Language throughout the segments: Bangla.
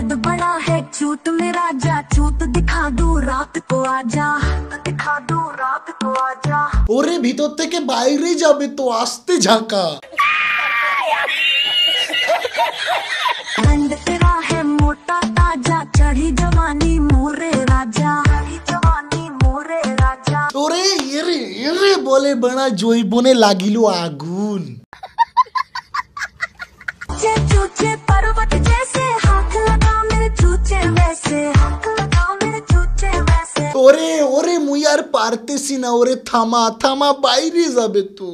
दर्द बड़ा है चूत मेरा जा चूत दिखा दूं रात को आजा दिखा दूं रात को आजा ওরে ভিতর থেকে বাইরে যাবে তো আস্তে ঝাঁকা रंग तेरा है मोटा ताजा चढ़ी जवानी मोरे राजा चढ़ी जवानी मोरे राजा ওরে এরে এরে বলে বনা জৈবনে লাগিল আগুন चूचे पर्वत जैसे हाथ लगा मेरे चूचे वैसे हाथ लगा मेरे चूचे वैसे ওরে ওরে মুই আর পারতেছি না ওরে থামা থামা বাইরে যাবে তো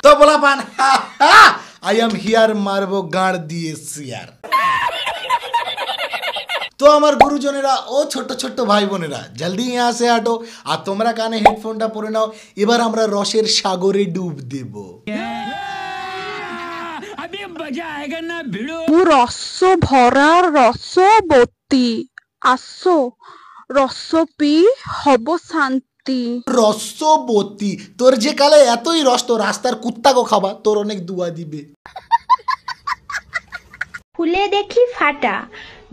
তো বলা পান আই এম হিয়ার মারবো গাড় দিয়ে সিয়ার তো আমার গুরুজনেরা ও ছোট ছোট ভাই বোনেরা জলদি यहाँ से हटो আর তোমরা কানে হেডফোনটা পরে নাও এবার আমরা রসের সাগরে ডুব দেব রস ভরা রসবতী আসো রস পি হব শান্তি রসবতী তোর যে কালে এতই রস তো রাস্তার কুত্তাকে খাবা তোর অনেক দুয়া দিবে খুলে দেখি ফাটা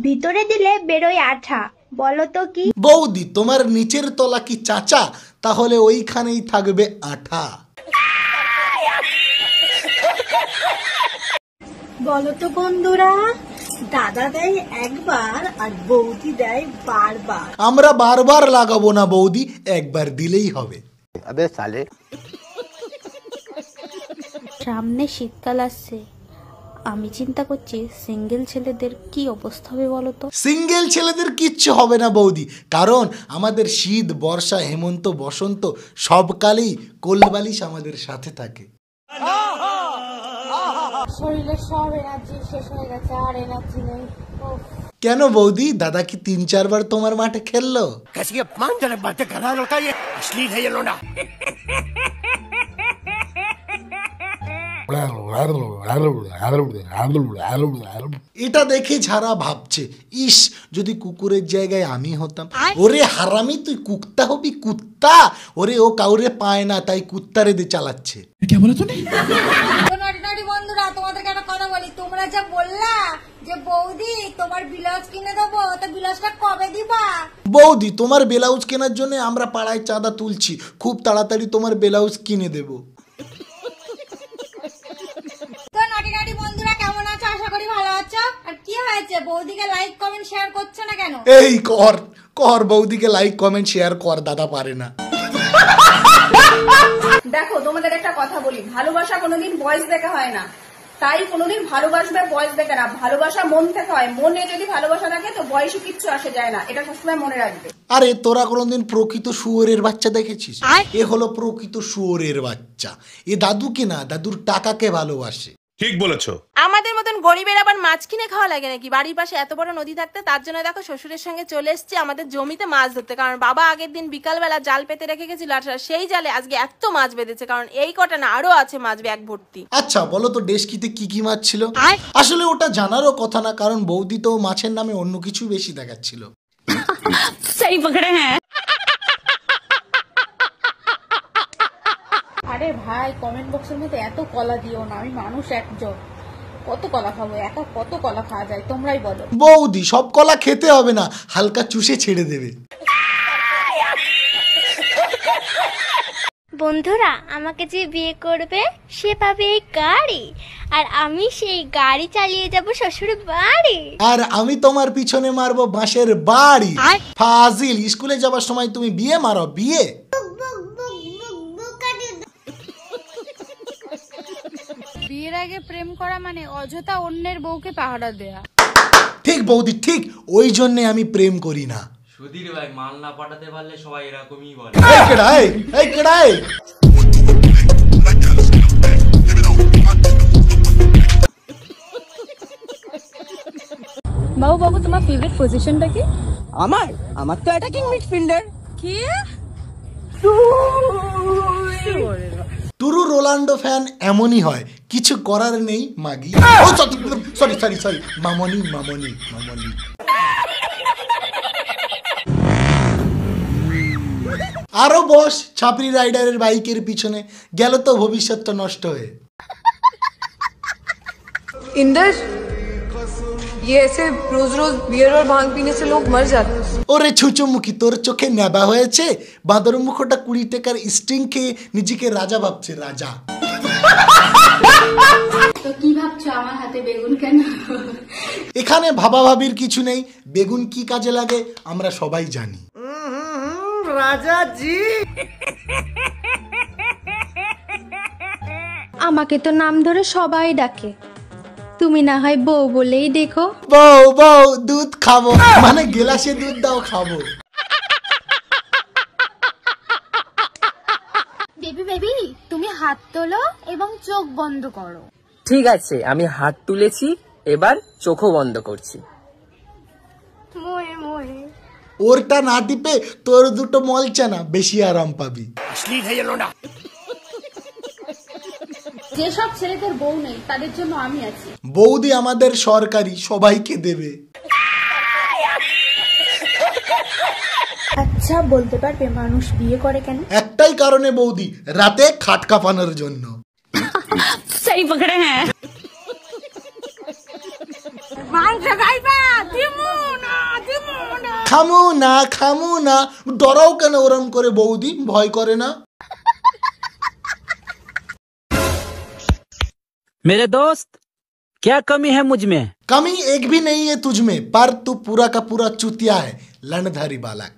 ভিতরে দিলে বেরোয় আঠা বলো তো কি বৌদি তোমার নিচের তলা কি চাচা তাহলে ওইখানেই থাকবে আঠা বলো তো বন্ধুরা দাদা দেয় একবার আর বৌদি দেয় বারবার আমরা বারবার লাগাবো না বৌদি একবার দিলেই হবে अबे साले সামনে শীতকাল আসছে আমি চিন্তা করছি সিঙ্গেল ছেলেদের কি অবস্থা হবে বলো তো সিঙ্গেল ছেলেদের কিচ্ছু হবে না বৌদি কারণ আমাদের শীত বর্ষা হেমন্ত বসন্ত সব কালেই কোলবালিশ আমাদের সাথে থাকে শরীরের সব এনার্জি শেষ হয়ে গেছে আর এনার্জি নেই কেন বৌদি দাদা কি 3-4 বার তোমার মাঠে খেললো कैसी अपमानजनक बातें कर रहा है लड़का ये अश्लील है ये लोना এটা দেখে যারা ভাবছে ইস যদি কুকুরের জায়গায় আমি হতাম ওরে হারামি তুই কুত্তা হবি কুত্তা ওরে ও কাউরে পায় না তাই কুত্তারে দিয়ে চালাচ্ছে বন্ধুরা তোমাদেরকে একটা কথা বলি তোমরা যা বললা যে বৌদি তোমার ব্লাউজ কিনে দেবো তো ব্লাউজটা কবে দিবা বৌদি তোমার ব্লাউজ কেনার জন্য আমরা পাড়ায় চাঁদা তুলছি খুব তাড়াতাড়ি তোমার ব্লাউজ কিনে দেব তো নাটি বন্ধুরা কেমন আছো আশা করি ভালো আছো আর কি হয়েছে বৌদিকে লাইক কমেন্ট শেয়ার করছো না কেন এই কর কর বৌদিকে লাইক কমেন্ট শেয়ার কর দাদা পারে না দেখো তোমাদের একটা কথা বলি ভালোবাসা কোনোদিন বয়স দেখে হয় না তাই কোনোদিন ভালোবাসবে বয়স দেখে না ভালোবাসা মন থেকে হয় মনে যদি ভালোবাসা থাকে তো বয়সে কিচ্ছু আসে যায় না এটা সবসময় মনে রাখবে আরে তোরা কোনোদিন প্রকৃত শুয়োরের বাচ্চা দেখেছিস এ হলো প্রকৃত শুয়োরের বাচ্চা এ দাদুকে না দাদুর টাকাকে ভালোবাসে ঠিক বলেছো আমাদের মতন গরিবের আবার মাছ কিনে খাওয়া লাগে নাকি বাড়ির পাশে এত বড় নদী থাকতে তার জন্য দেখো শ্বশুরের সঙ্গে চলে এসেছি আমাদের জমিতে মাছ ধরতে কারণ বাবা আগের দিন বিকালবেলা জাল পেতে রেখে গেছিল আর সেই জালে আজকে এত মাছ বেঁধেছে কারণ এই কটা না আরো আছে মাছ ব্যাগ ভর্তি আচ্ছা বলো তো ডেস্কিতে কি কি মাছ ছিল আসলে ওটা জানারও কথা না কারণ বৌদি তো মাছের নামে অন্য কিছু বেশি দেখাচ্ছিল সেই পকড়ে হ্যাঁ আরে ভাই কমেন্ট বক্সের মধ্যে এত কলা দিও না আমি মানুষ একজন কত কলা খাবো একা কত কলা খাওয়া যায় তোমরাই বলো বৌদি সব কলা খেতে হবে না হালকা চুষে ছেড়ে দেবে বন্ধুরা আমাকে যে বিয়ে করবে সে পাবে এই গাড়ি আর আমি সেই গাড়ি চালিয়ে যাব শ্বশুর বাড়ি আর আমি তোমার পিছনে মারবো বাঁশের বাড়ি ফাজিল স্কুলে যাবার সময় তুমি বিয়ে মারো বিয়ে বিয়ের আগে প্রেম করা মানে অযথা অন্যের বউকে পাহারা দেয়া ঠিক বৌদি ঠিক ওই জন্য আমি প্রেম করি না সুধীর ভাই মাল না পাঠাতে পারলে সবাই এরকমই বলে এই কেডাই এই কেডাই বাবু তোমার ফেভারিট পজিশনটা কি আমার তো অ্যাটাকিং মিডফিল্ডার কি টুরু রোনাল্ডো ফ্যান এমনই হয় কিছু করার নেই মাগি ও সরি সরি সরি মামনি মামনি মামনি আরো বস ছাপরি রাইডারের বাইকের পিছনে গেল তো ভবিষ্যৎটা নষ্ট হয়ে इंदर, ये ऐसे रोज रोज बियर और भांग पीने से लोग मर जाते हैं। ওরে ছুচুমুখী, তোর চোখে নেবা হয়েছে? বাঁদর মুখটা 20 টাকার স্টিং খেয়ে নিজেকে রাজা ভাবছে, রাজা। তো কি ভাবছো আমার হাতে বেগুন কেন? এখানে ভাবাভাবির কিছু নেই, বেগুন কি কাজে লাগে আমরা সবাই জানি। राजा जी আমাকে তো নাম ধরে সবাই ডাকে, তুমি না হয় বউ বলেই দেখো। বউ বউ দুধ খাবো, মানে গেলাসে দুধ দাও খাবো। বেবি বেবি, তুমি হাত তোলো এবং চোখ বন্ধ করো। ঠিক আছে, আমি হাত তুলেছি, এবার চোখও বন্ধ করছি। মোয়ে মোয়ে। ওরটা না টিপে তোর দুটো মলচানা, বেশি আরাম পাবি। अश्लील है ये लौंडा। যেসব ছেলেদের বউ নেই তাদের জন্য আমি আছি। বৌদি আমাদের সরকারি, সবাইকে দেবে। আচ্ছা বলতে পারবে মানুষ বিয়ে করে কেন? একটাই কারণে বৌদি, রাতে খাট কাঁপানোর জন্য। সেই পকড়ে হ্যাঁ। খামু না খামু না, ডরাও কেন ওরম করে বৌদি, ভয় করে না? मेरे दोस्त, क्या कमी है मुझ में? कमी एक भी नहीं है तुझ में, पर तू पूरा का पूरा चुतिया है, लंडधारी बालक।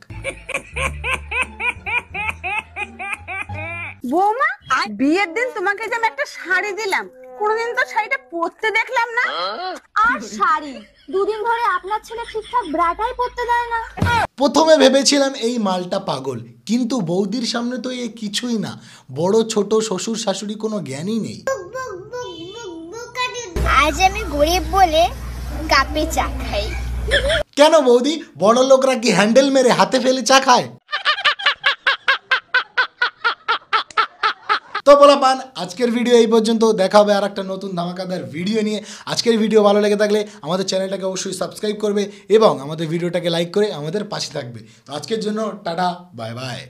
বৌমা, বিয়ের দিন তোমাকে যে আমি একটা শাড়ি দিলাম, কোনোদিন তো শাড়িটা পরতে দেখলাম না। আর শাড়ি, দুদিন ধরে আপনার ছেলে ঠিকঠাক ব্রাটাই পরতে দেয় না। প্রথমে ভেবেছিলাম এই মালটা পাগল, কিন্তু বৌদির সামনে তো এ কিছুই না। বড় ছোট শ্বশুর শাশুড়ি কোনো জ্ঞানই নেই। আজ আমি গরিব বলে কাপে চা খাই। কেন বৌদি, বড় লোকরা কি হ্যান্ডেল মেরে হাতে ফেলে চা খায়? তো বলা পান, আজকের ভিডিও এই পর্যন্ত। দেখা হবে আর একটা নতুন ধামাকাদার ভিডিও নিয়ে। আজকের ভিডিও ভালো লেগে থাকলে আমাদের চ্যানেলটাকে অবশ্যই সাবস্ক্রাইব করবে এবং আমাদের ভিডিওটাকে লাইক করে আমাদের পাশে থাকবে। তো আজকের জন্য টাটা, বাই বাই।